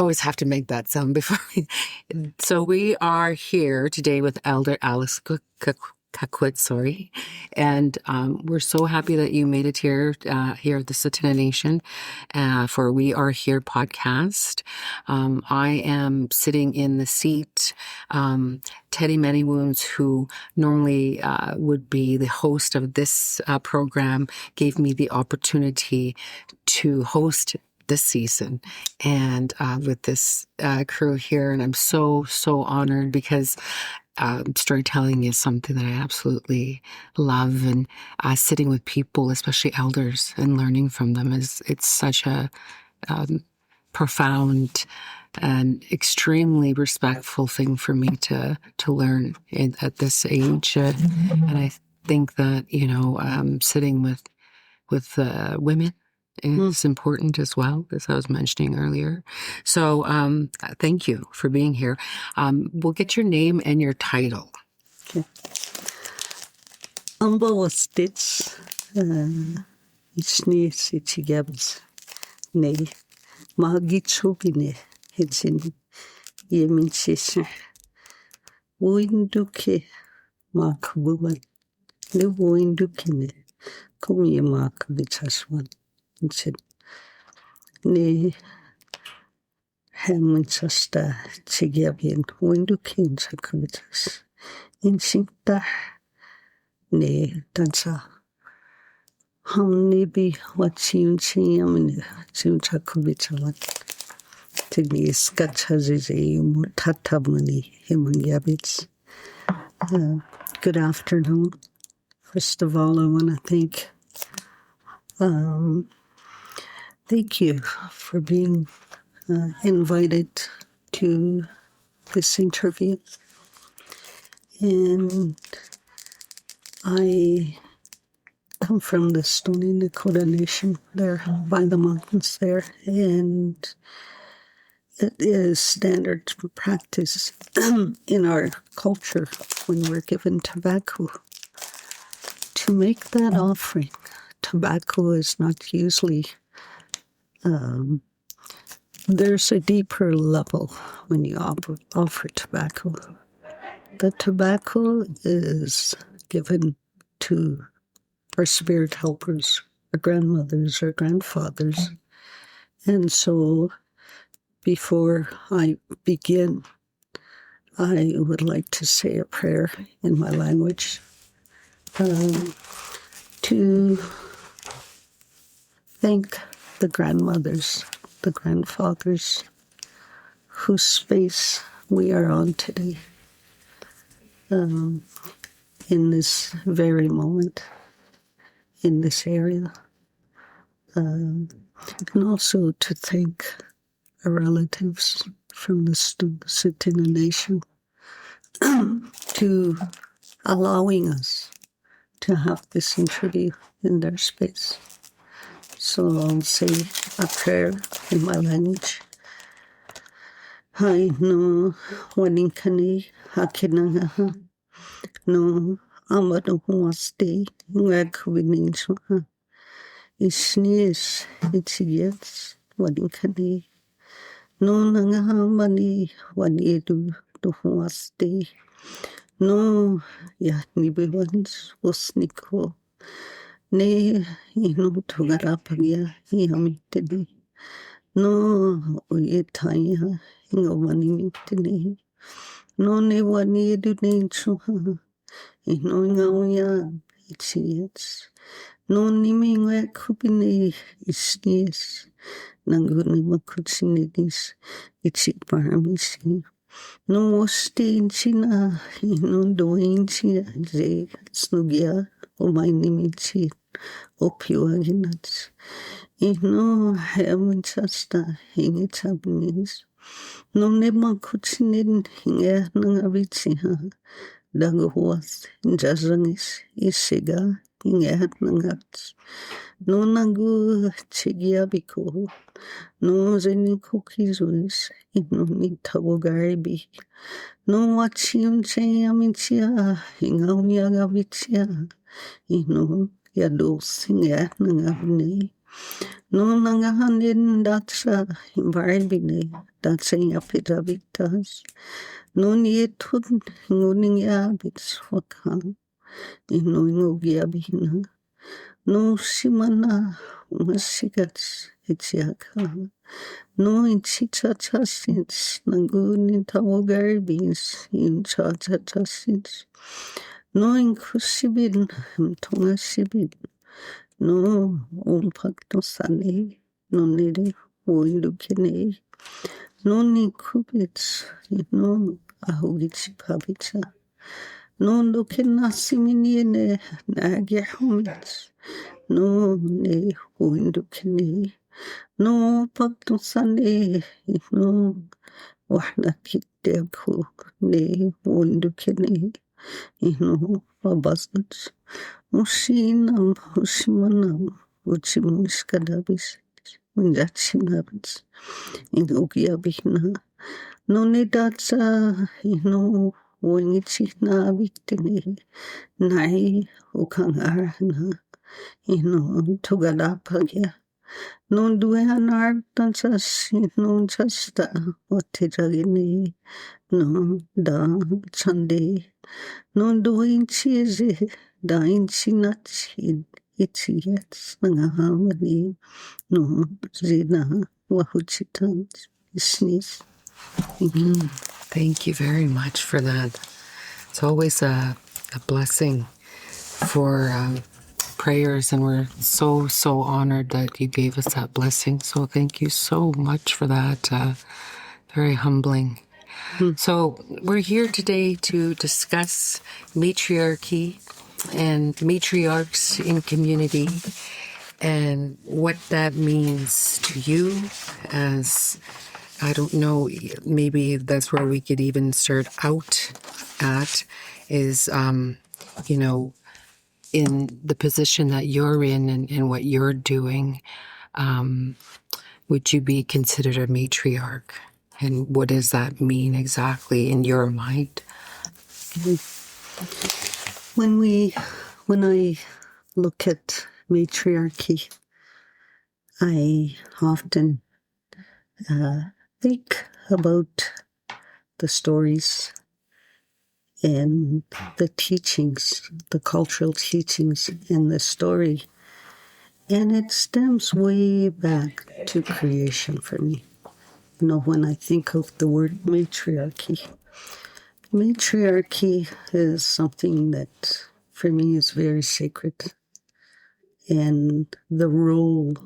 always have to make that sound before So we are here today with Elder Alice Kaquitts, and we're so happy that you made it here at the Thni Nation for We Are Here podcast. I am sitting in the seat. Teddy Many Wounds, who normally would be the host of this program, gave me the opportunity to host this season and with this crew here, and I'm so honored because storytelling is something that I absolutely love, and sitting with people, especially elders, and learning from them it's such a profound and extremely respectful thing for me to learn at this age, and I think that sitting with women is important as well, as I was mentioning earlier. So thank you for being here. We'll get your name and your title. Okay. Amba was stitch. It's near City Gables. Nay, Magitsubine, it's in Yemin Sisson. Winduke, Mark Woman. No Windukine. Come ye, Mark, which has one. Ni Hamminchasta Chigabian Windukin Sakritas Insinkta Ne Dansa Hamnibi what seems in Chimchakubitalan Tigni Skatchazi Mutatamani Himangabits. Good afternoon. First of all, I want to thank you for being invited to this interview. And I come from the Stoney Nakoda Nation there by the mountains there, and it is standard practice in our culture when we're given tobacco to make that offering. Tobacco is not usually, there's a deeper level when you offer tobacco. The tobacco is given to our spirit helpers, our grandmothers, our grandfathers. And so before I begin, I would like to say a prayer in my language to thank the grandmothers, the grandfathers, whose space we are on today, in this very moment, in this area, and also to thank our relatives from the Thni Nation to allowing us to have this interview in their space. So I'll say a prayer in my language. Hai no waninkani hakinanga no amado huaste ngakwininso isnis itiets waninkani no nangahamani waniedu do huaste no ya nibewans osniko ne ino tugarapagya yamitedi no uyetaya ingomanimiti no ne waniedu nencho ino ngauya itiets no nimingwe kupine isnies nanguni makutsinis itsiparamisi no ostinchina ino doinchia ze snugya omainimichi opioaginats ino heavenchasta hingitabnis no nemakutsinin hinga nangavitsiha dagohuas jazangis isiga hinga nangats no nangu chigiabiko no zenikokizus ino nitawogaribi no wachim chayamichia hinga umiagavichia ino yados hinga nangavne No nangahanin datsa barbine datsa yapidavitas. No nietun nguning yabits wakam. No ngugiabina. No simana masigats itiaka. No inchichatasins nangunin tawagarbins in chachatasins. No inkusibin tungasibin. No umpagnosane. No nere uindukine. No nikubits. No ahugitsipavitsa. No lukenasiminiene nagyahumits. No ne uindukine. No pagnosane. No wahnakityaku ne uindukine. No babasats. Ushinam, Ushimanam, Uchimuskadabis, Unjachinabits, in Ugiabina, no Nidatsa, no Winichina Victini, Nai, Ukangarana, no Tugadapagia, no Duanar Dansas, no Chasta, Otidagini, no Da Chande, no doing cheese. Dain sinatsin itiets nangahamani no zina wahuchitans isnis. Thank you very much for that. It's always a blessing for prayers, and we're so honored that you gave us that blessing. So thank you so much for that. Very humbling. So we're here today to discuss matriarchy and matriarchs in community and what that means to you as, I don't know, maybe that's where we could even start out at is, you know, in the position that you're in and what you're doing, would you be considered a matriarch? And what does that mean exactly in your mind? When I look at matriarchy, I often think about the stories and the teachings, the cultural teachings in the story. And it stems way back to creation for me. You know, when I think of the word matriarchy is something that for me is very sacred. And the role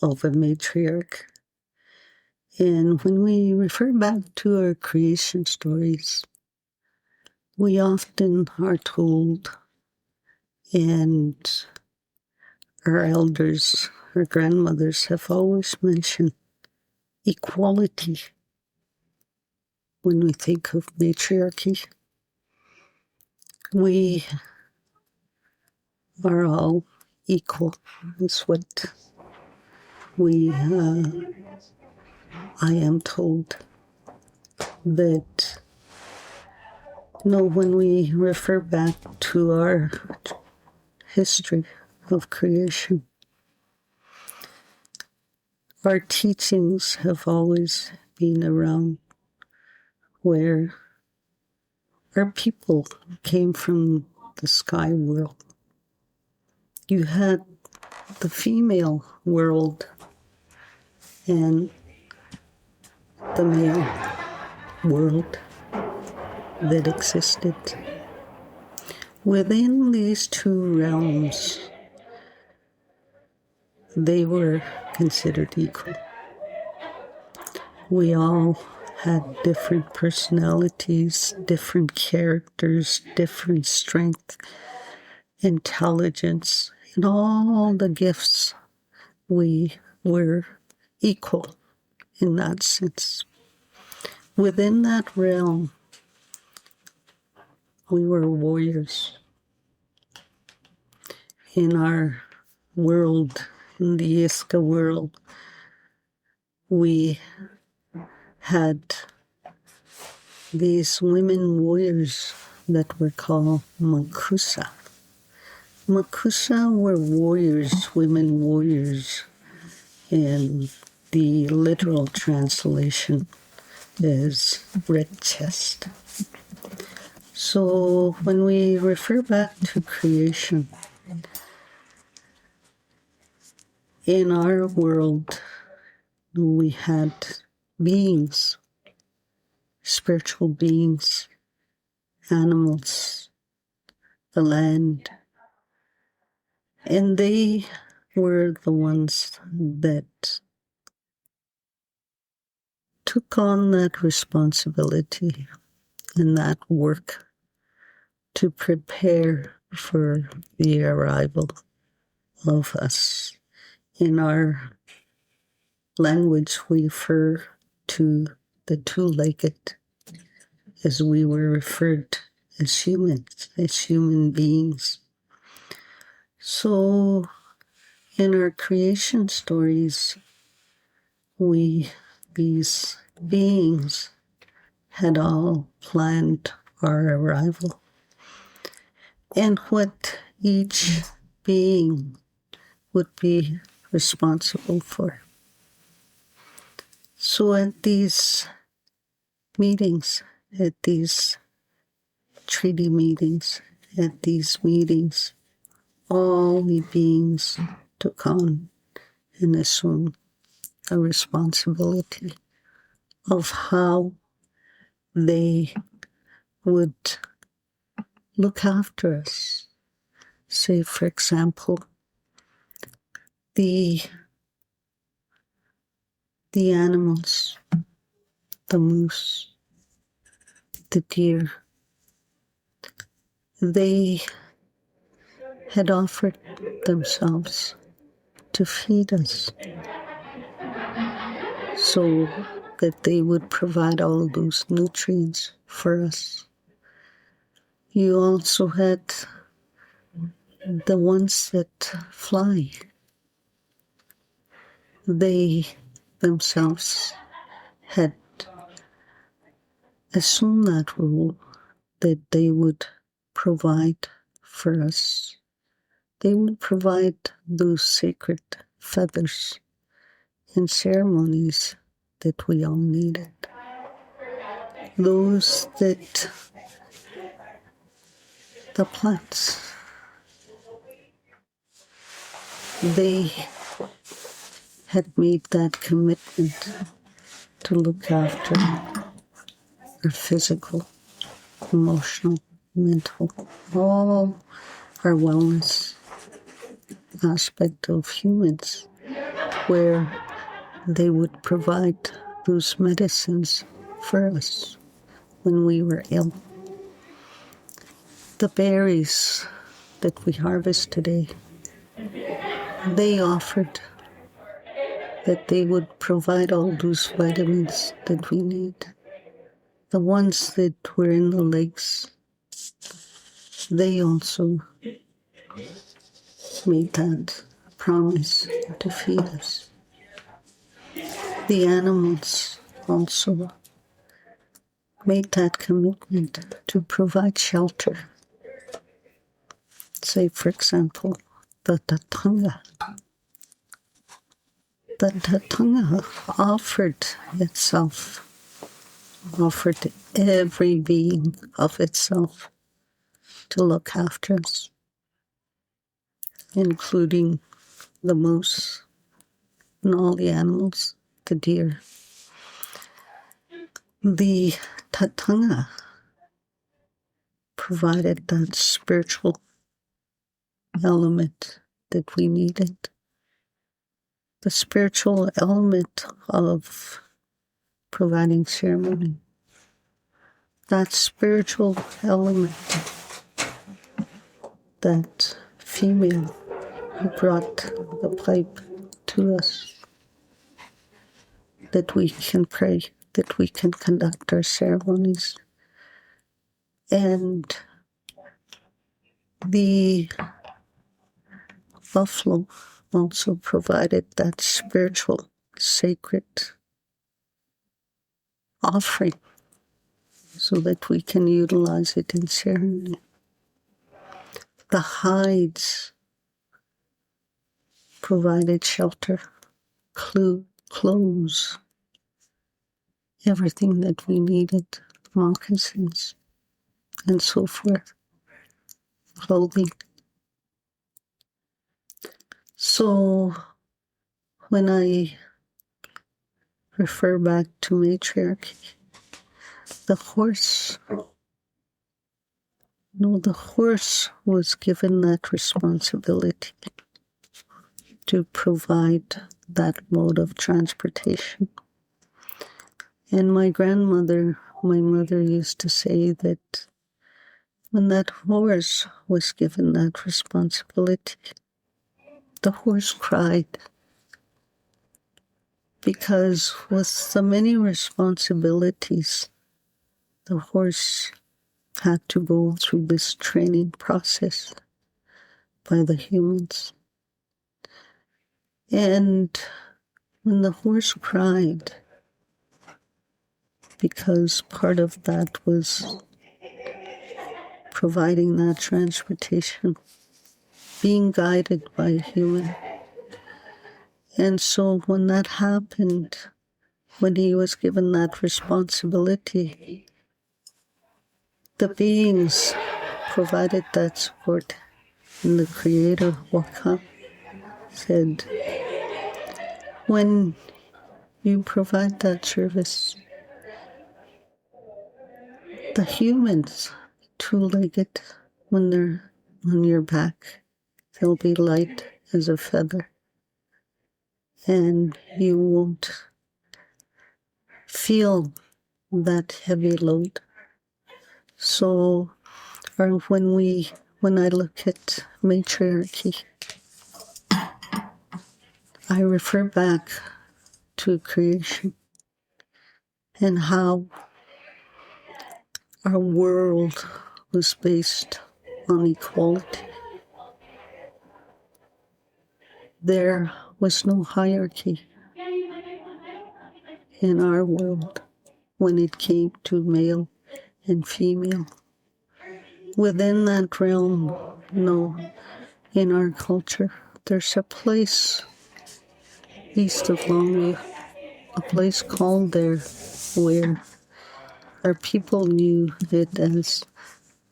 of a matriarch. And when we refer back to our creation stories, we often are told, and our elders, our grandmothers have always mentioned equality when we think of matriarchy. We are all equal, is what I am told. That, you know, when we refer back to our history of creation, our teachings have always been around where our people came from the sky world. You had the female world and the male world that existed. Within these two realms, they were considered equal. We all had different personalities, different characters, different strength, intelligence, and all the gifts. We were equal in that sense. Within that realm, we were warriors. In our world, in the Iska world, we had these women warriors that were called Mankusa. Makusa were warriors, women warriors, and the literal translation is red chest. So when we refer back to creation, in our world, we had beings, spiritual beings, animals, the land, and they were the ones that took on that responsibility and that work to prepare for the arrival of us. In our language, we refer to the two-legged as we were referred as humans, as human beings. So in our creation stories, these beings, had all planned our arrival and what each being would be responsible for. So at these meetings, at these treaty meetings, at these meetings, all the beings took on and assumed a responsibility of how they would look after us. Say, for example, the animals, the moose, the deer, they had offered themselves to feed us so that they would provide all those nutrients for us. You also had the ones that fly. They themselves had assumed that role, that they would provide for us. They would provide those sacred feathers and ceremonies that we all needed. Those that the plants, they had made that commitment to look after our physical, emotional, mental, all our wellness aspect of humans, where they would provide those medicines for us when we were ill. The berries that we harvest today, they offered that they would provide all those vitamins that we need. The ones that were in the lakes, they also made that promise to feed us. The animals also made that commitment to provide shelter. Say, for example, the tatanga. The tatanga offered every being of itself to look after us, including the moose and all the animals, the deer. The tatanga provided that spiritual element that we needed. The spiritual element of providing ceremony. That spiritual element, that female who brought the pipe to us, that we can pray, that we can conduct our ceremonies. And the buffalo also provided that spiritual, sacred offering so that we can utilize it in ceremony. The hides provided shelter, clothes, everything that we needed, moccasins, and so forth, clothing. So when I refer back to matriarchy, the horse was given that responsibility to provide that mode of transportation. And my mother used to say that when that horse was given that responsibility, the horse cried, because with the many responsibilities, the horse had to go through this training process by the humans. And when the horse cried, because part of that was providing that transportation, being guided by a human. And so when that happened, when he was given that responsibility, the beings provided that support, and the Creator, Waka, said, when you provide that service, the humans, two-legged, when they're on your back, they'll be light as a feather, and you won't feel that heavy load. So, or when I look at matriarchy, I refer back to creation and how our world was based on equality. There was no hierarchy in our world when it came to male and female. Within that realm, no, in our culture, there's a place east of Longview, a place called there where our people knew it as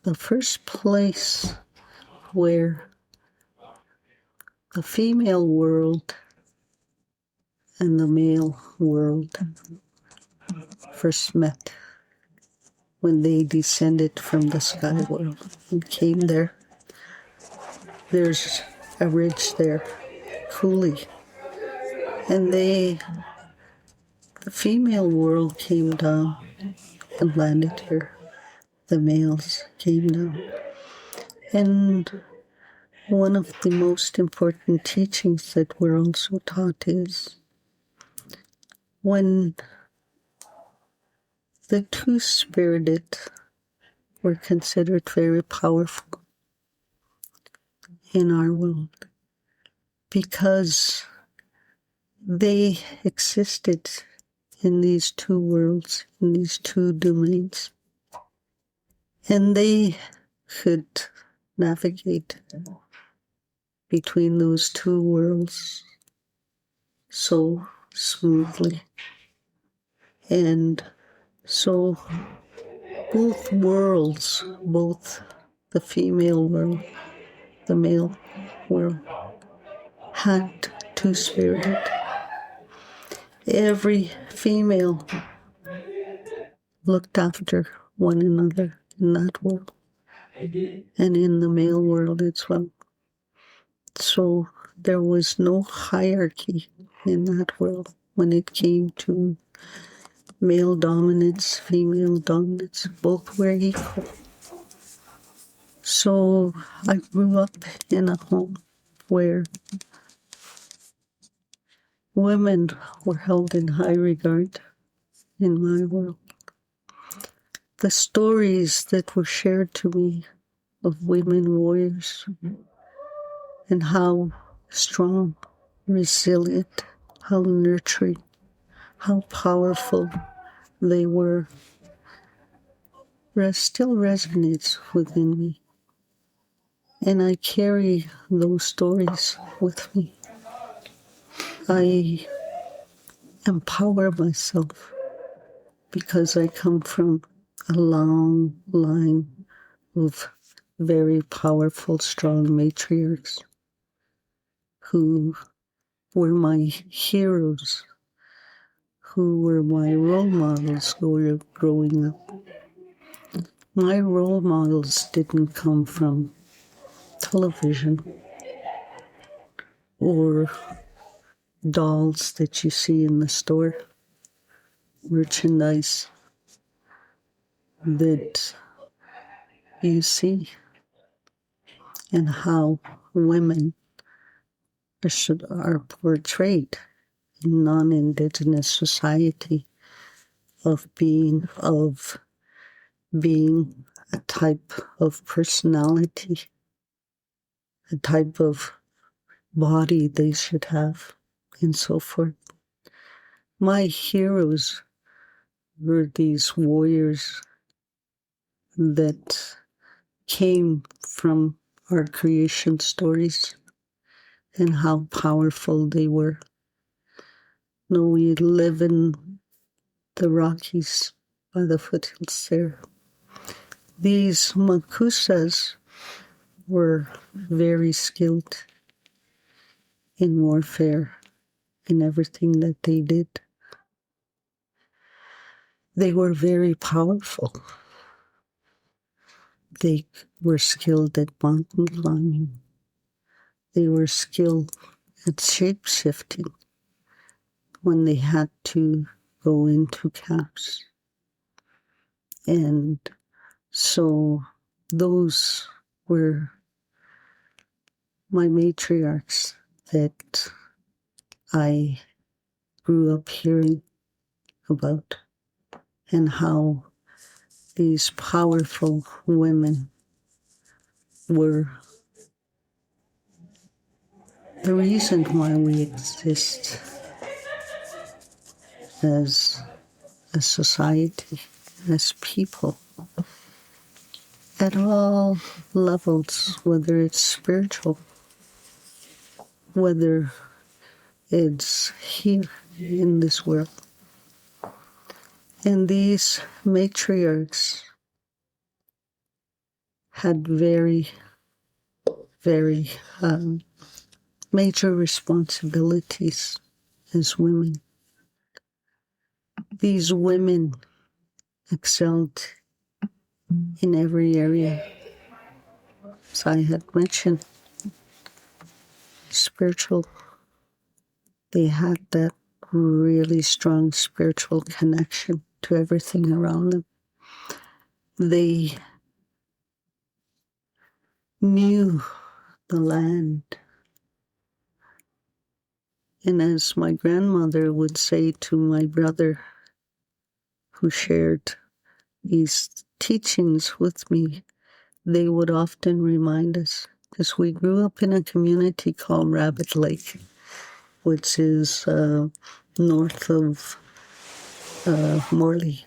the first place where the female world and the male world first met when they descended from the sky world and came there. There's a ridge there, Cooley, and the female world came down and landed here. The males came down. And one of the most important teachings that we're also taught is when the two-spirited were considered very powerful in our world because they existed in these two worlds, in these two domains, and they could navigate between those two worlds so smoothly. And so both worlds, both the female world, the male world, had two-spirited. Every female looked after one another in that world and in the male world as well. So there was no hierarchy in that world when it came to male dominance, female dominance. Both were equal. So I grew up in a home where women were held in high regard in my world. The stories that were shared to me of women warriors and how strong, resilient, how nurturing, how powerful they were, still resonates within me. And I carry those stories with me. I empower myself because I come from a long line of very powerful, strong matriarchs who were my heroes, who were my role models growing up. My role models didn't come from television or dolls that you see in the store, merchandise that you see, and how women are portrayed in non-Indigenous society of being a type of personality, a type of body they should have, and so forth. My heroes were these warriors that came from our creation stories and how powerful they were. No, we live in the Rockies by the foothills there. These Makusas were very skilled in warfare, in everything that they did. They were very powerful. They were skilled at mountain climbing. They were skilled at shape-shifting when they had to go into camps. And so those were my matriarchs that I grew up hearing about, and how these powerful women were the reason why we exist as a society, as people, at all levels, whether it's spiritual, whether it's here in this world. And these matriarchs had very, very major responsibilities as women. These women excelled in every area. As I had mentioned, spiritual, they had that really strong spiritual connection to everything around them. They knew the land. And as my grandmother would say to my brother, who shared these teachings with me, they would often remind us, because we grew up in a community called Rabbit Lake, which is north of Morley.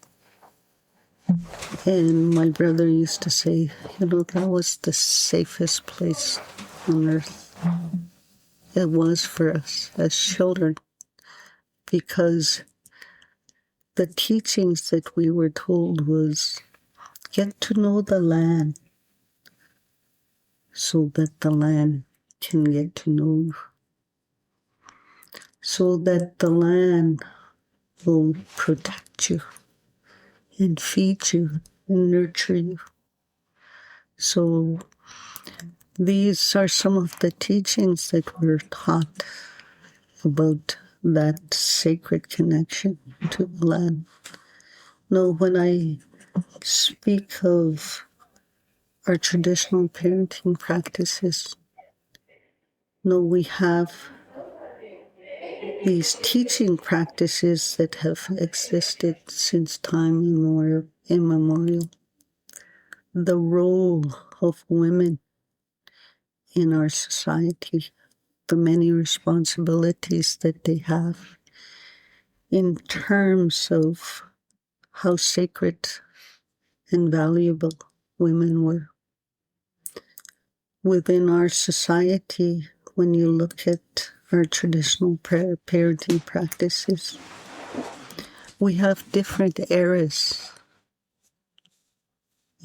And my brother used to say, that was the safest place on earth. It was for us as children, because the teachings that we were told was get to know the land so that the land can get to know you, so that the land will protect you and feed you and nurture you. So these are some of the teachings that we're taught about that sacred connection to the land. No, when I speak of our traditional parenting practices, no, we have these teaching practices that have existed since time immemorial. The role of women in our society, the many responsibilities that they have in terms of how sacred and valuable women were. within our society, when you look at our traditional parenting practices, we have different eras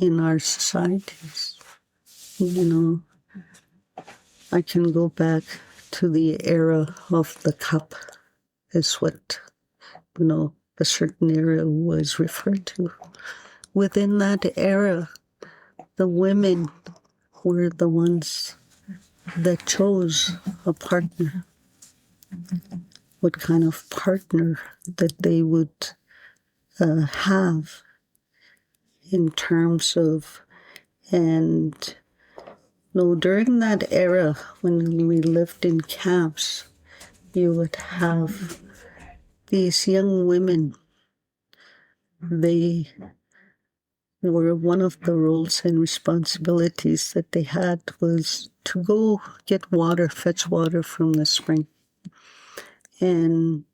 in our societies. You know, I can go back to the era of the cup, is what, you know, a certain era was referred to. Within that era, the women were the ones that chose a partner, what kind of partner that they would have in terms of, and no, during that era when we lived in camps, you would have these young women. They were, one of the roles and responsibilities that they had was to go get water, fetch water from the spring. And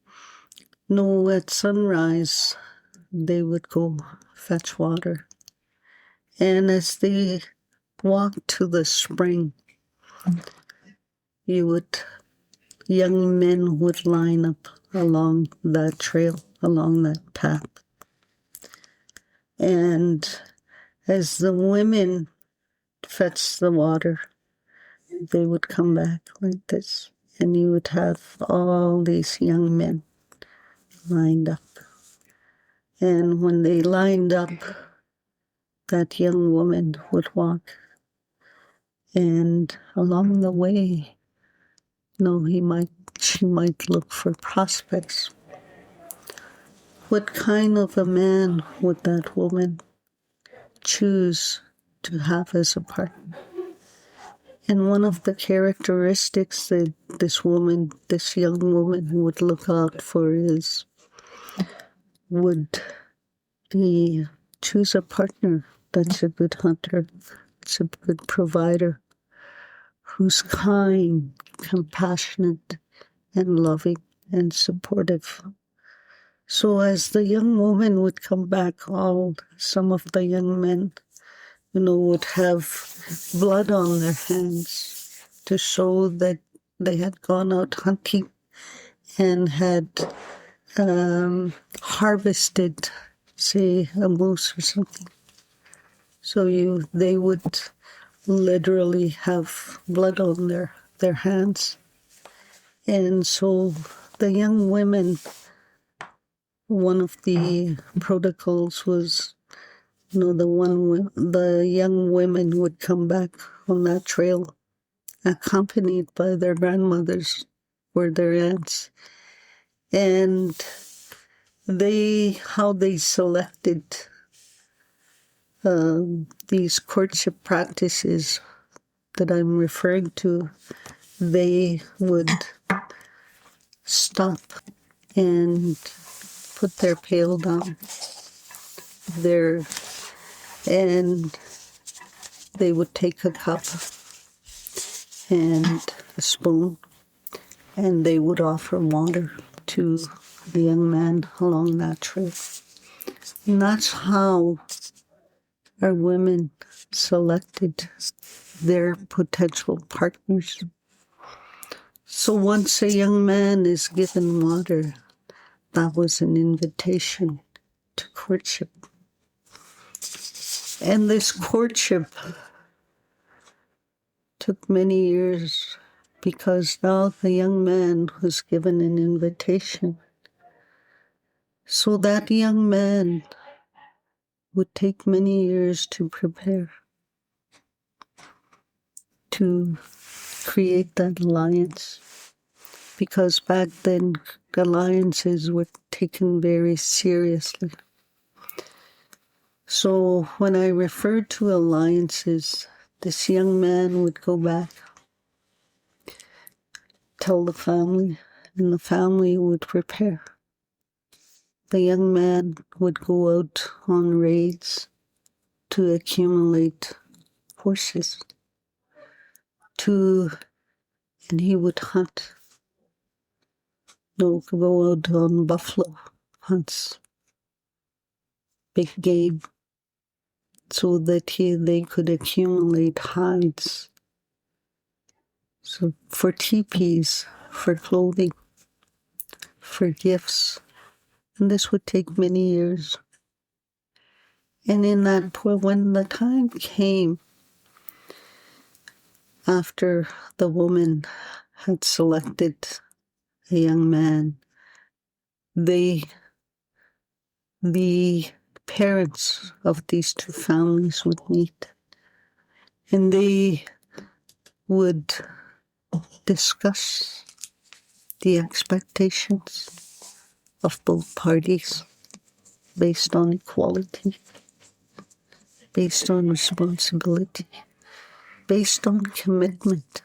no, at sunrise, they would go fetch water. And as they walked to the spring, young men would line up along that trail, along that path. And as the women fetched the water, they would come back like this. And you would have all these young men lined up. And when they lined up, that young woman would walk. And along the way, she might look for prospects. What kind of a man would that woman choose to have as a partner? And one of the characteristics that this young woman would look out for would be choose a partner that's a good hunter, that's a good provider, who's kind, compassionate, and loving and supportive. So as the young woman would come back, some of the young men, would have blood on their hands to show that they had gone out hunting and had harvested, say, a moose or something. So they would literally have blood on their hands. And so the young women, one of the protocols was, the young women would come back on that trail accompanied by their grandmothers or their aunts. And how they selected these courtship practices that I'm referring to, they would stop and put their pail down there, and they would take a cup and a spoon, and they would offer water to the young man along that trail. And that's how our women selected their potential partners. So once a young man is given water, that was an invitation to courtship. And this courtship took many years because now the young man was given an invitation. So that young man would take many years to prepare, to create that alliance. Because back then, alliances were taken very seriously. So when I refer to alliances, this young man would go back, tell the family, and the family would prepare. The young man would go out on raids to accumulate horses, and he would hunt. Go out on buffalo hunts, big game, so that they could accumulate hides So for teepees, for clothing, for gifts. And this would take many years. And in that point, when the time came after the woman had selected a young man, the parents of these two families would meet, and they would discuss the expectations of both parties based on equality, based on responsibility, based on commitment.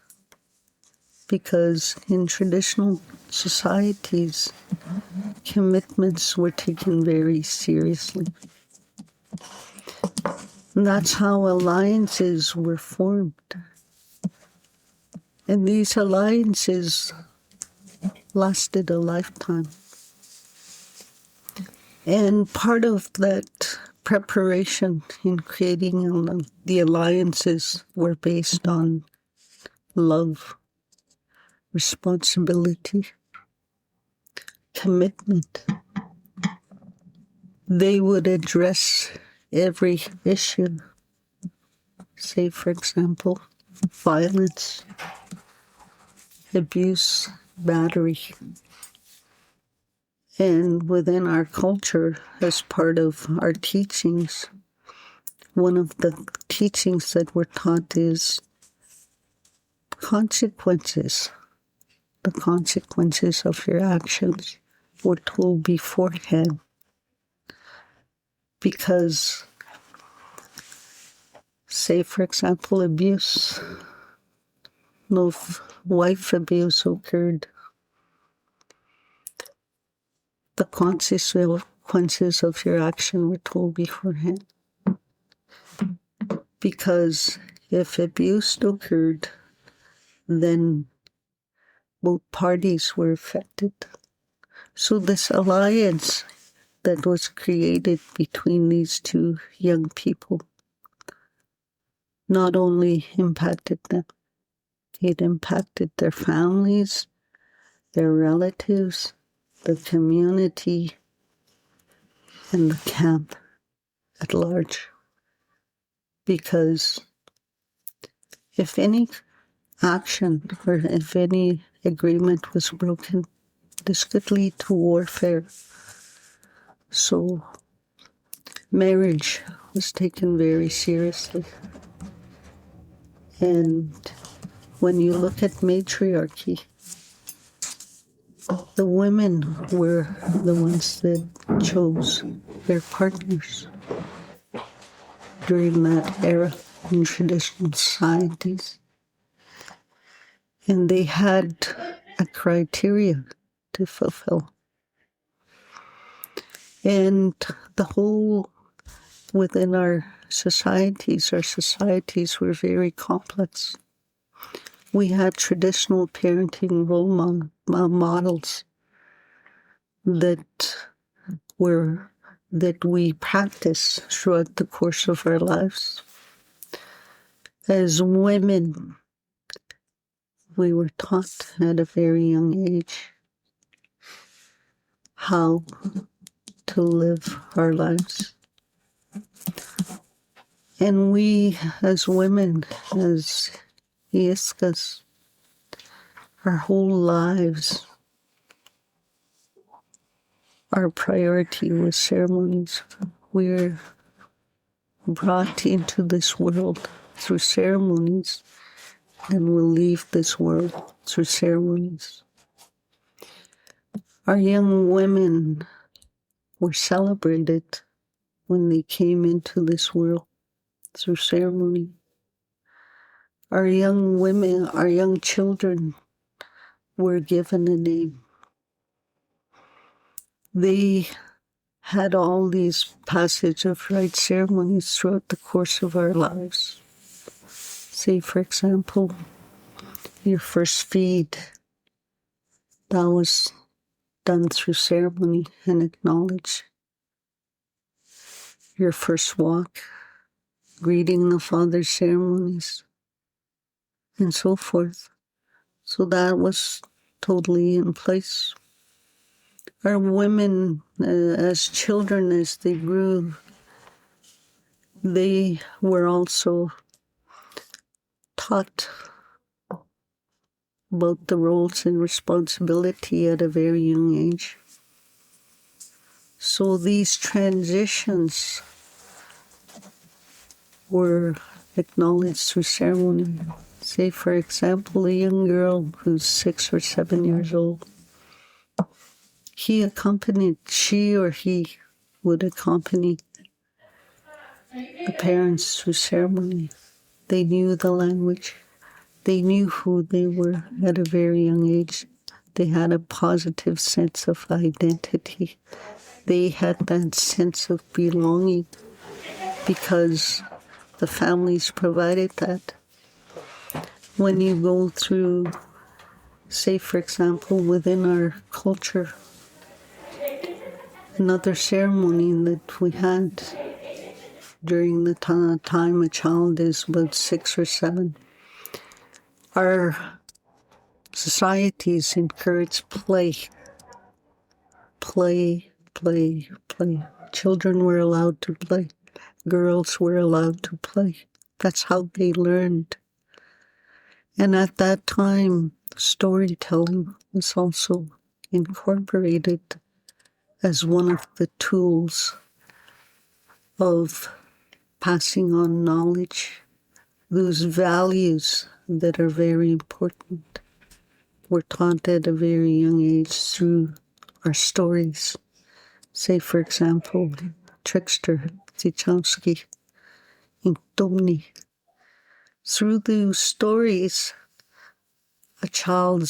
Because in traditional societies, commitments were taken very seriously. And that's how alliances were formed. And these alliances lasted a lifetime. And part of that preparation in creating the alliances were based on love, responsibility, commitment. They would address every issue. Say, for example, violence, abuse, battery. And within our culture, as part of our teachings, one of the teachings that we're taught is consequences. The consequences of your actions were told beforehand. Because, say, for example, abuse. No wife abuse occurred. The consequences of your action were told beforehand. Because if abuse occurred, then both parties were affected. So this alliance that was created between these two young people not only impacted them, it impacted their families, their relatives, the community, and the camp at large. Because if any action or if any agreement was broken, this could lead to warfare. So marriage was taken very seriously. And when you look at matriarchy, the women were the ones that chose their partners during that era in traditional societies. And they had a criteria to fulfill. And the whole, within our societies were very complex. We had traditional parenting role models that we practice throughout the course of our lives. As women, we were taught at a very young age how to live our lives. And we, as women, as Iiskas, our whole lives, our priority was ceremonies. We're brought into this world through ceremonies, and we'll leave this world through ceremonies. Our young women were celebrated when they came into this world through ceremony. Our young women, our young children were given a name. They had all these passage of rite ceremonies throughout the course of our lives. Say, for example, your first feed, that was done through ceremony and acknowledge. Your first walk, greeting the father ceremonies, and so forth. So that was totally in place. Our women, as children, as they grew, they were also taught about the roles and responsibility at a very young age. So these transitions were acknowledged through ceremony. Say, for example, a young girl who's 6 or 7 years old, she or he would accompany the parents through ceremony. They knew the language. They knew who they were at a very young age. They had a positive sense of identity. They had that sense of belonging because the families provided that. When you go through, say, for example, within our culture, another ceremony that we had during the time a child is about 6 or 7, our societies encourage play. Play, play, play. Children were allowed to play. Girls were allowed to play. That's how they learned. And at that time, storytelling was also incorporated as one of the tools of passing on knowledge. Those values that are very important were taught at a very young age through our stories. Say, for example, Trickster, Tsichowski, in Thni. Through those stories, a child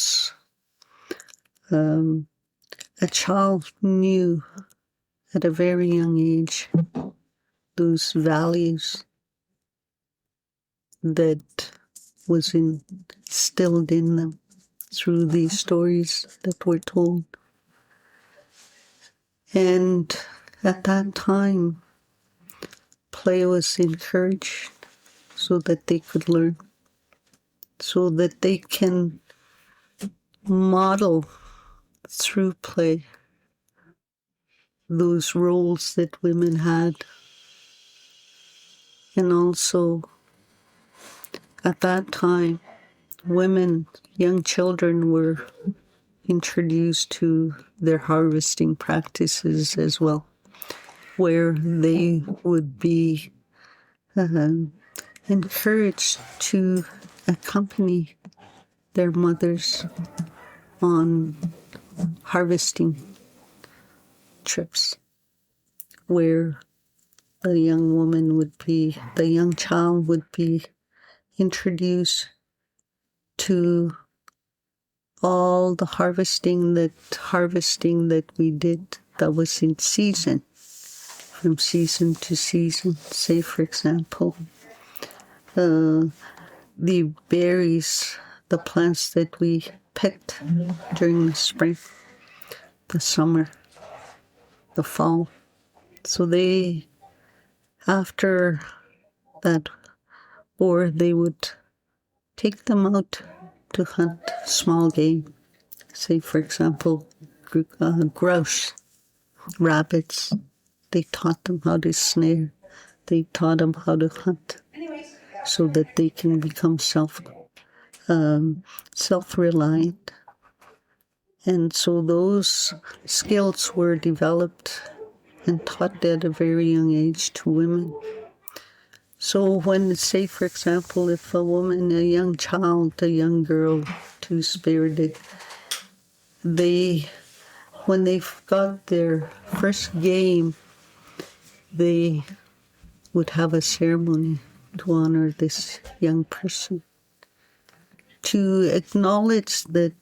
knew at a very young age those values that was instilled in them through these stories that were told. And at that time, play was encouraged so that they could learn, so that they can model through play those roles that women had. And also, at that time, women, young children were introduced to their harvesting practices as well, where they would be encouraged to accompany their mothers on harvesting trips, where the young child would be introduced to all the harvesting that we did that was in season, from season to season. Say, for example, the berries, the plants that we picked during the spring, the summer, the fall. So they, after that, or they would take them out to hunt small game. Say, for example, grouse, rabbits. They taught them how to snare. They taught them how to hunt so that they can become self-reliant. And so those skills were developed and taught at a very young age to women. So when, say, for example, if a woman, a young child, a young girl, two-spirited, when they got their first game, they would have a ceremony to honor this young person, to acknowledge that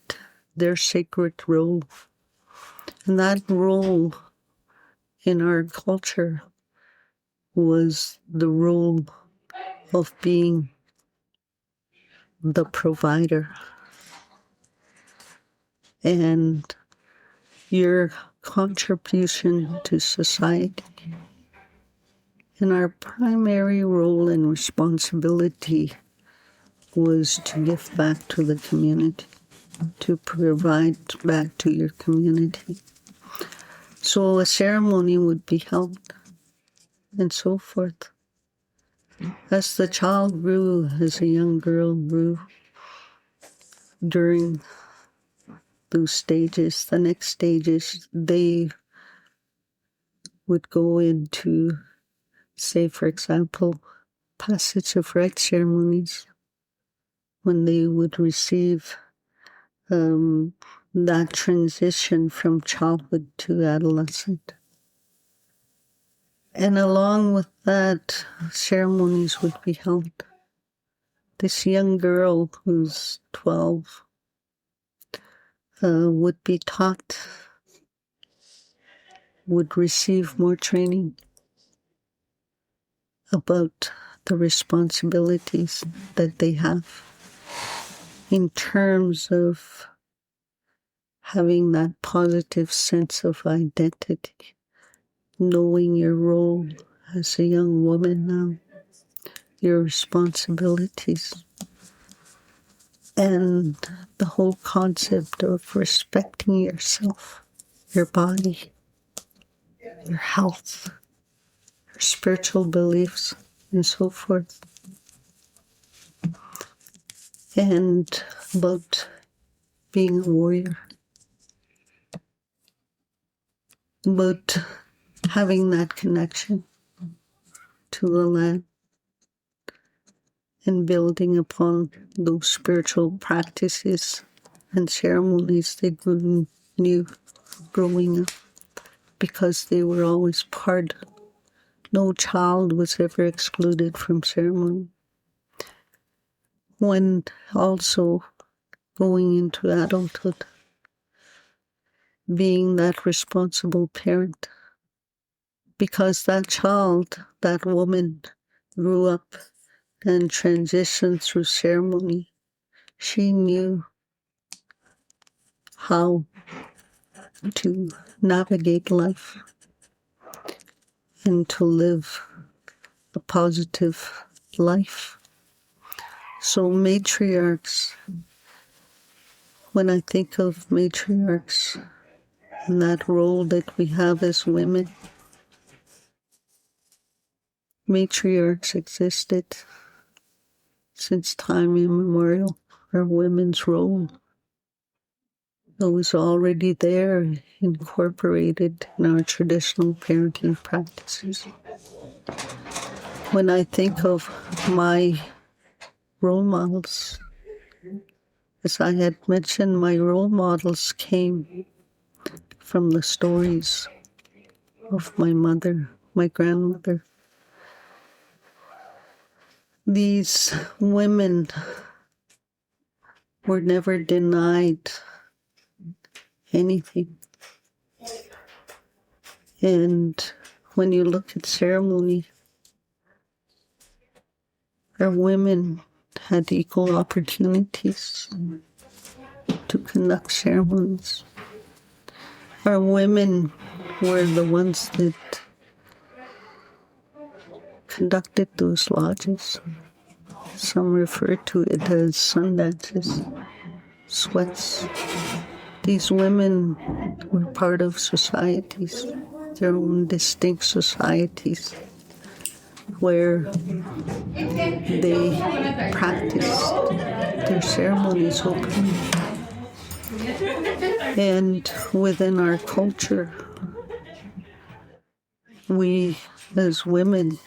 their sacred role. And that role in our culture was the role of being the provider. And your contribution to society. And our primary role and responsibility was to give back to the community. to provide back to your community. So a ceremony would be held and so forth. As the child grew, as a young girl grew, during those stages, the next stages, they would go into, say, for example, passage of rite ceremonies, when they would receive that transition from childhood to adolescent. And along with that, ceremonies would be held. This young girl who's 12 would be taught, would receive more training about the responsibilities that they have in terms of having that positive sense of identity, knowing your role as a young woman now, your responsibilities, and the whole concept of respecting yourself, your body, your health, your spiritual beliefs, and so forth. And about being a warrior, about having that connection to the land and building upon those spiritual practices and ceremonies they knew growing up, because they were always part. No child was ever excluded from ceremony. When also going into adulthood, being that responsible parent, because that child, that woman, grew up and transitioned through ceremony. She knew how to navigate life and to live a positive life. So matriarchs, when I think of matriarchs and that role that we have as women, matriarchs existed since time immemorial. Our women's role was already there, incorporated in our traditional parenting practices. When I think of my role models, as I had mentioned, my role models came from the stories of my mother, my grandmother. These women were never denied anything. And when you look at ceremony, our women had equal opportunities to conduct ceremonies. Our women were the ones that conducted those lodges. Some refer to it as sun dances, sweats. These women were part of societies, their own distinct societies, where they practiced their ceremonies openly. And within our culture, we as women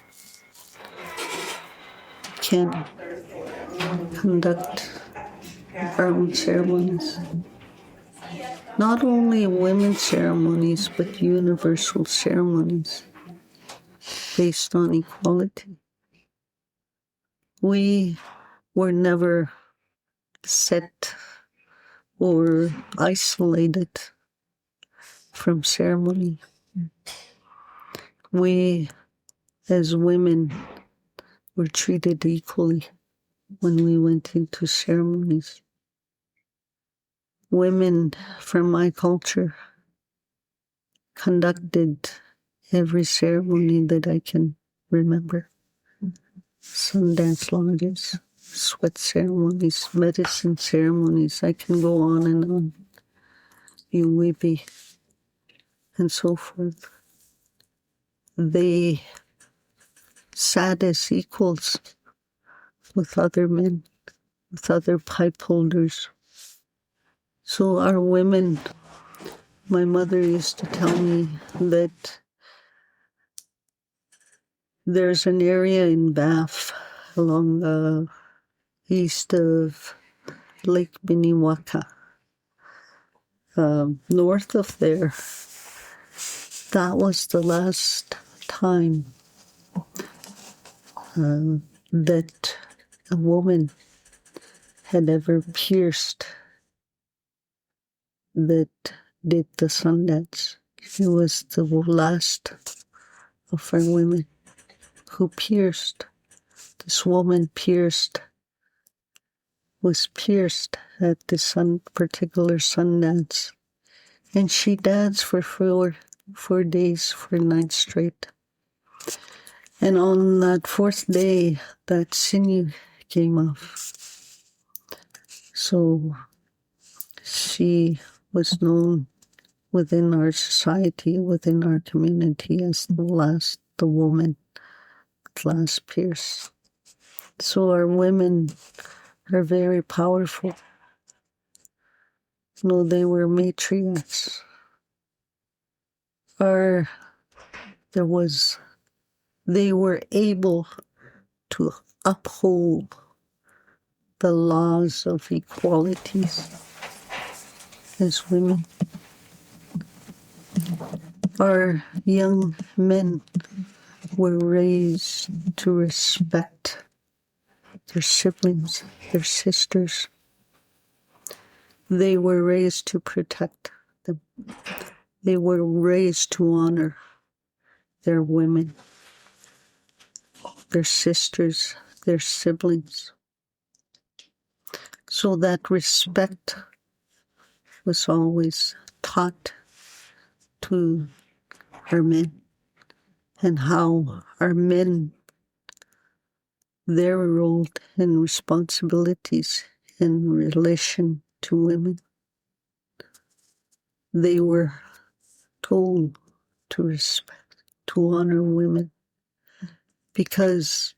can conduct our own ceremonies. Not only women's ceremonies, but universal ceremonies based on equality. We were never set or isolated from ceremony. We, as women, were treated equally when we went into ceremonies. Women from my culture conducted every ceremony that I can remember. Sundance lodges, sweat ceremonies, medicine ceremonies. I can go on and on. Iwibi, and so forth. They sat as equals with other men, with other pipe holders. So our women, my mother used to tell me that there's an area in Banff along the east of Lake Minnewaca, north of there. That was the last time that a woman had ever pierced, that did the Sundance. It was the last of our women who pierced. This woman was pierced at this particular Sundance. And she danced for 4 days, 4 nights straight. And on that 4th day, that sinew came off. So she was known within our society, within our community, as the woman with last pierce. So our women are very powerful. No, they were matriarchs. They were able to uphold the laws of equalities as women. Our young men were raised to respect their siblings, their sisters. They were raised to protect them. They were raised to honor their women, their sisters, their siblings. So that respect was always taught to our men, and how our men, their role and responsibilities in relation to women. They were told to respect, to honor women, because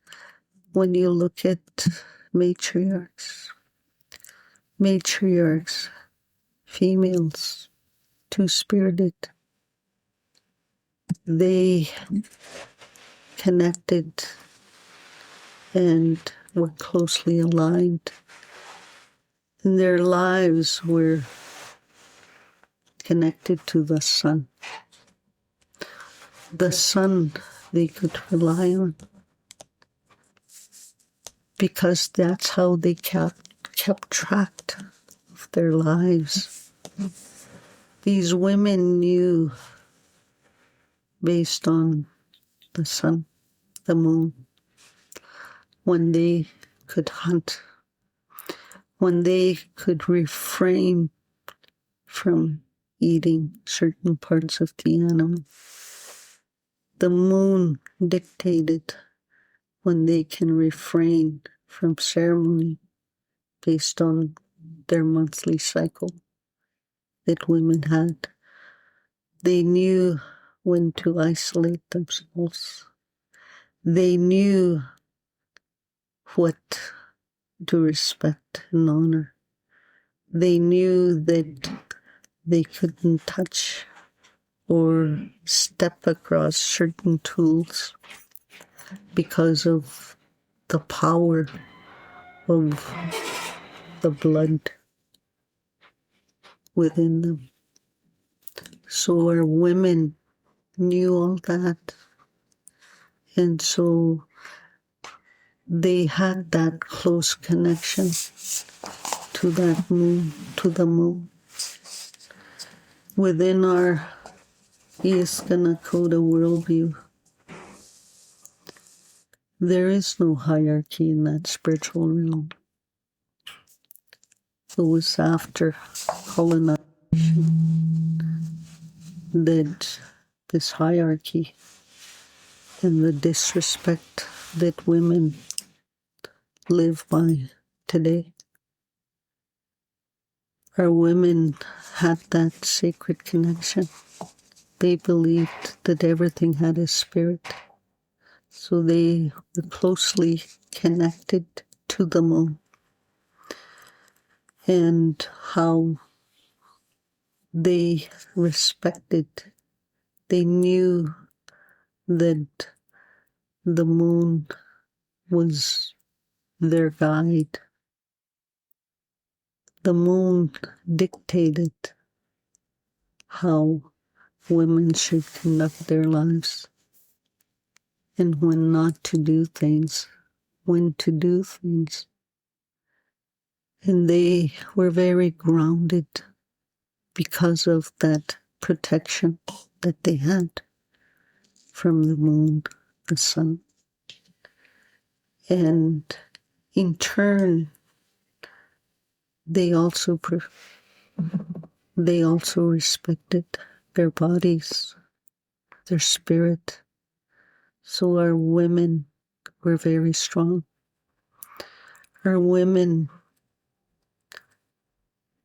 when you look at matriarchs, females, two-spirited, they connected and were closely aligned. And their lives were connected to the sun. The sun they could rely on, because that's how they kept track of their lives. These women knew, based on the sun, the moon, when they could hunt, when they could refrain from eating certain parts of the animal. The moon dictated when they can refrain from ceremony based on their monthly cycle that women had. They knew when to isolate themselves. They knew what to respect and honor. They knew that they couldn't touch or step across certain tools because of the power of the blood within them. So our women knew all that. And so they had that close connection to that moon, to the moon. Within our Alice Nakoda worldview, there is no hierarchy in that spiritual realm. It was after colonization that this hierarchy and the disrespect that women live by today. Our women had that sacred connection. They believed that everything had a spirit. So they were closely connected to the moon, and how they respected, they knew that the moon was their guide. The moon dictated how women should conduct their lives and when not to do things, when to do things. And they were very grounded because of that protection that they had from the moon, the sun. And in turn, they also respected their bodies, their spirit. So our women were very strong. Our women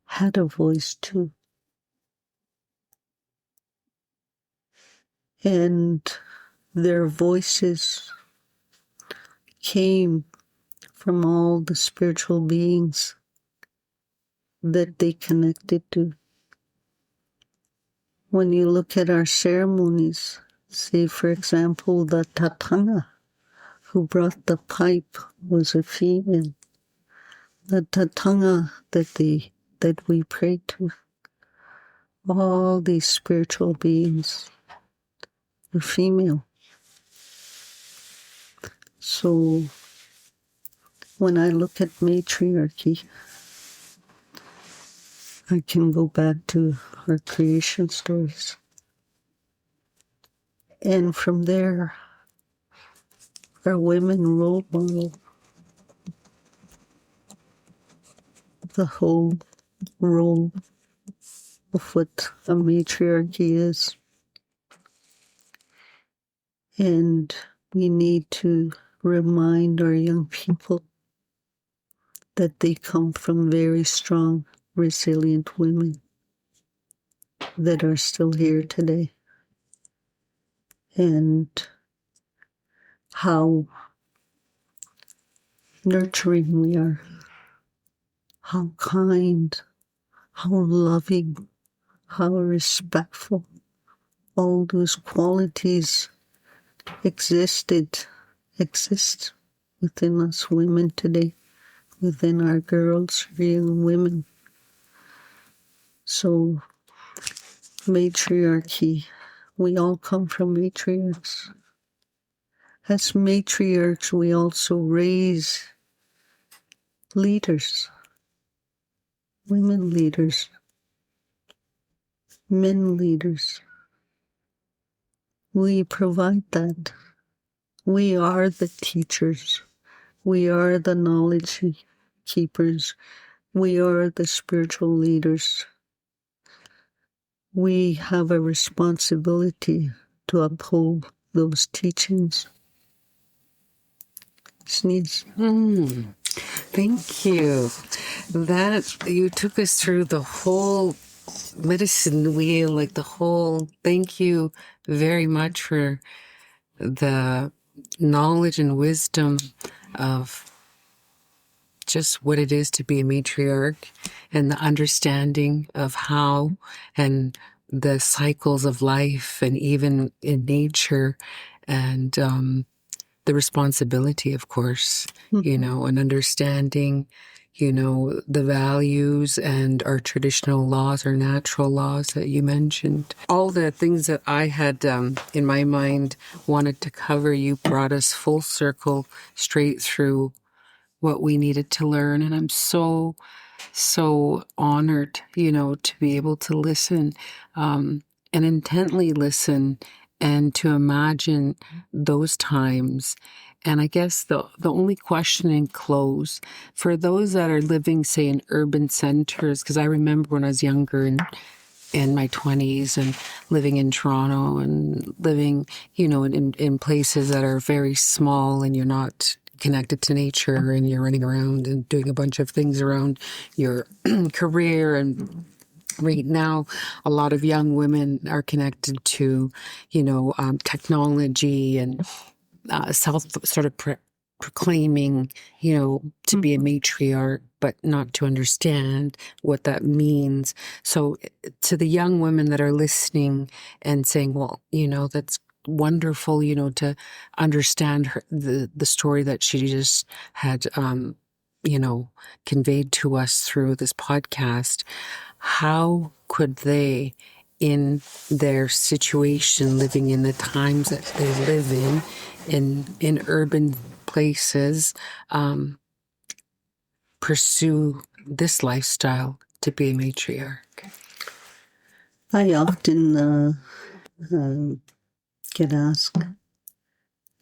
had a voice too. And their voices came from all the spiritual beings that they connected to. When you look at our ceremonies, say, for example, the tatanga who brought the pipe was a female. The tatanga that we prayed to, all these spiritual beings were female. So when I look at matriarchy, I can go back to our creation stories. And from there, our women role model the whole role of what a matriarchy is. And we need to remind our young people that they come from very strong, resilient women that are still here today. And how nurturing we are, how kind, how loving, how respectful. All those qualities exist within us women today, within our girls, young women. So, matriarchy, we all come from matriarchs. As matriarchs, we also raise leaders, women leaders, men leaders. We provide that. We are the teachers. We are the knowledge keepers. We are the spiritual leaders. We have a responsibility to uphold those teachings. Sneeze. Thank you. That you took us through the whole medicine wheel, like the whole. Thank you very much for the knowledge and wisdom of just what it is to be a matriarch and the understanding of how and the cycles of life and even in nature and the responsibility, of course, and understanding, the values and our traditional laws, our natural laws that you mentioned. All the things that I had in my mind wanted to cover, you brought us full circle straight through what we needed to learn. And I'm so honored, to be able to listen and intently listen and to imagine those times. And I guess the only question in close for those that are living, say, in urban centers, because I remember when I was younger and in my 20s and living in Toronto and living, in places that are very small and you're not connected to nature and you're running around and doing a bunch of things around your career. And right now, a lot of young women are connected to, technology and self sort of proclaiming, to be a matriarch, but not to understand what that means. So to the young women that are listening and saying, well, that's wonderful, to understand the story that she just had, conveyed to us through this podcast. How could they, in their situation, living in the times that they live in urban places, pursue this lifestyle to be a matriarch? I often get asked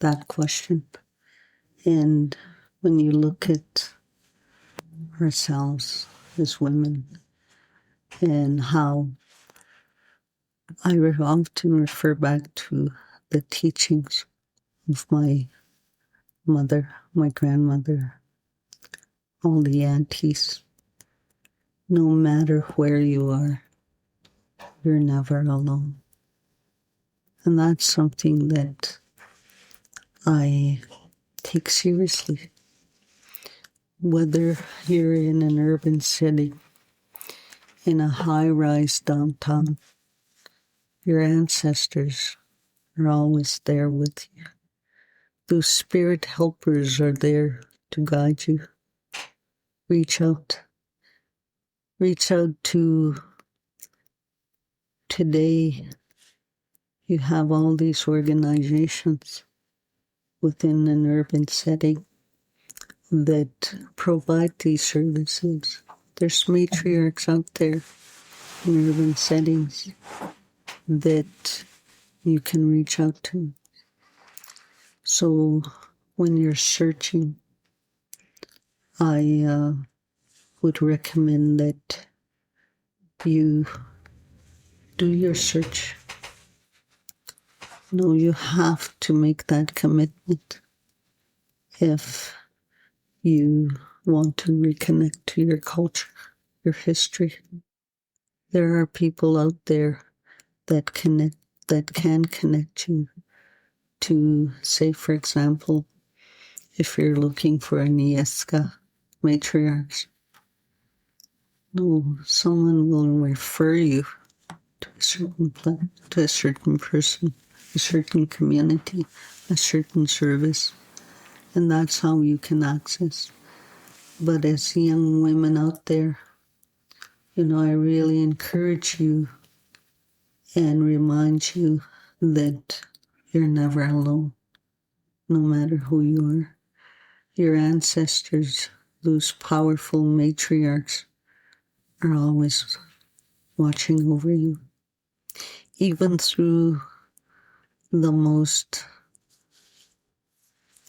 that question. And when you look at ourselves as women and how I often refer back to the teachings of my mother, my grandmother, all the aunties. No matter where you are, you're never alone. And that's something that I take seriously. Whether you're in an urban city, in a high-rise downtown, your ancestors are always there with you. Those spirit helpers are there to guide you. Reach out. Reach out to today. You have all these organizations within an urban setting that provide these services. There's matriarchs out there in urban settings that you can reach out to. So when you're searching, I would recommend that you do your search. No, you have to make that commitment if you want to reconnect to your culture, your history. There are people out there that can connect you to, say, for example, if you're looking for an Ieska matriarch, no, someone will refer you to a certain to a certain person, a certain community, a certain service, and that's how you can access. But as young women out there, I really encourage you and remind you that you're never alone, no matter who you are. Your ancestors, those powerful matriarchs, are always watching over you. Even through the most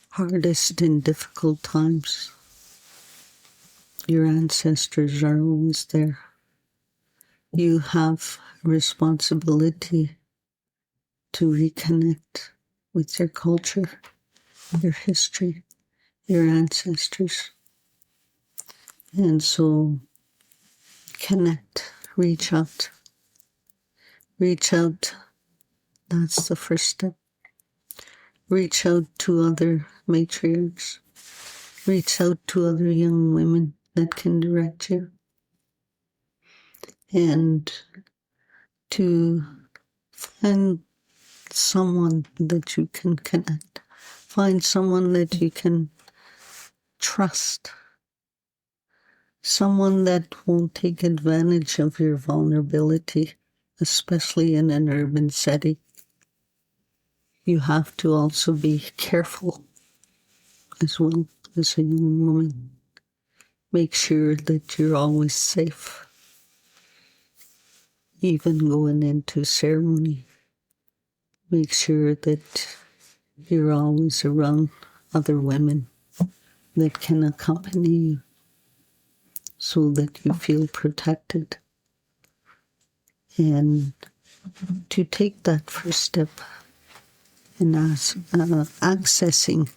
hardest and difficult times, your ancestors are always there. You have a responsibility to reconnect with your culture, your history, your ancestors. And so connect, reach out. Reach out, that's the first step. Reach out to other matriarchs. Reach out to other young women that can direct you. And to find someone that you can connect. Find someone that you can trust. Someone that won't take advantage of your vulnerability, especially in an urban setting. You have to also be careful as well as a young woman. Make sure that you're always safe. Even going into ceremony, make sure that you're always around other women that can accompany you so that you feel protected. And to take that first step in accessing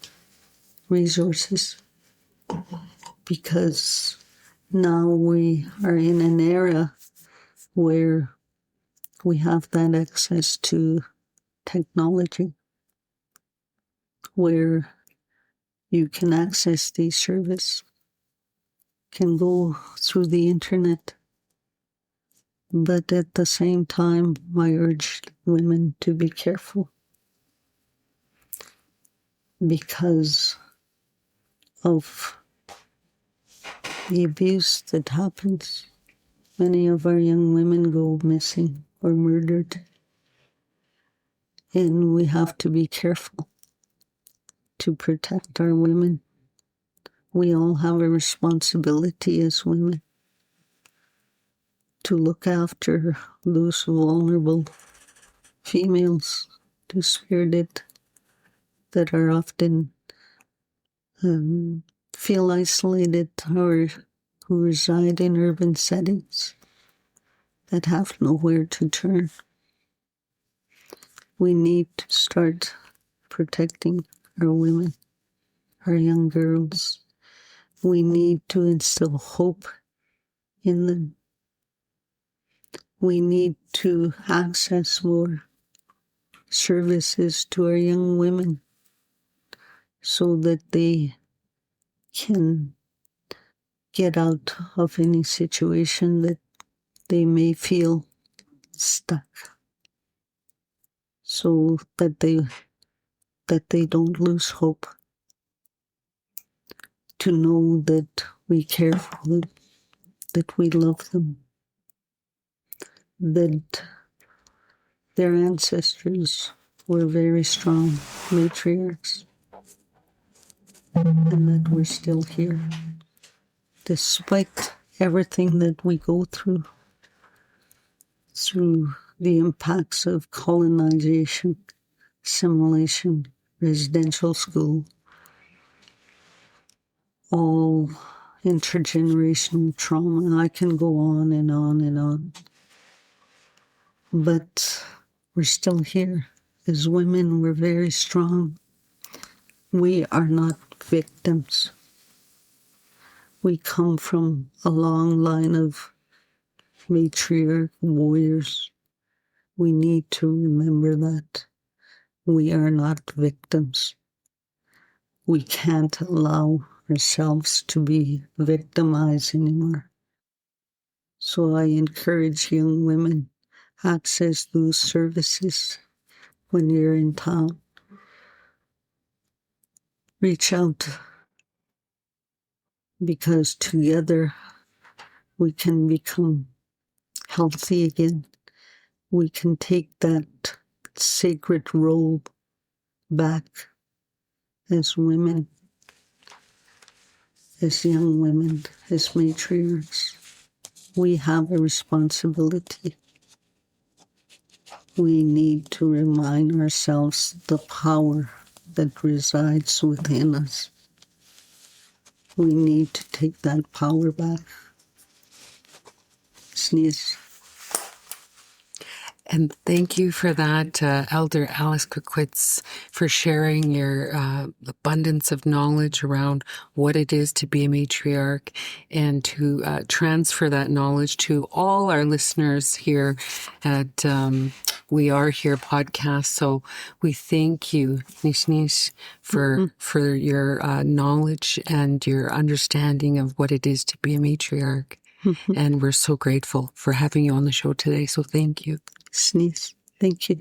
resources, because now we are in an era where we have that access to technology, where you can access these services, can go through the internet. But at the same time, I urge women to be careful, because of the abuse that happens. Many of our young women go missing or murdered, and we have to be careful to protect our women. We all have a responsibility as women to look after those vulnerable females, two-spirited, that are often feel isolated, or who reside in urban settings that have nowhere to turn. We need to start protecting our women, our young girls. We need to instill hope in them. We need to access more services to our young women so that they can get out of any situation that they may feel stuck, so that they don't lose hope, to know that we care for them, that we love them, that their ancestors were very strong matriarchs, and that we're still here, despite everything that we go through the impacts of colonization, assimilation, residential school, all intergenerational trauma. I can go on and on and on. But we're still here. As women, we're very strong. We are not victims. We come from a long line of matriarch warriors. We need to remember that. We are not victims. We can't allow ourselves to be victimized anymore. So I encourage young women, access those services when you're in town. Reach out, because together we can become healthy again. We can take that sacred role back as women, as young women, as matriarchs. We have a responsibility. We need to remind ourselves the power that resides within us. We need to take that power back. Sneeze. And thank you for that, Elder Alice Kaquitts, for sharing your abundance of knowledge around what it is to be a matriarch, and to transfer that knowledge to all our listeners here at We Are Here podcast. So we thank you, Nish, for your knowledge and your understanding of what it is to be a matriarch. And we're so grateful for having you on the show today. So thank you. Sneeze. Thank you.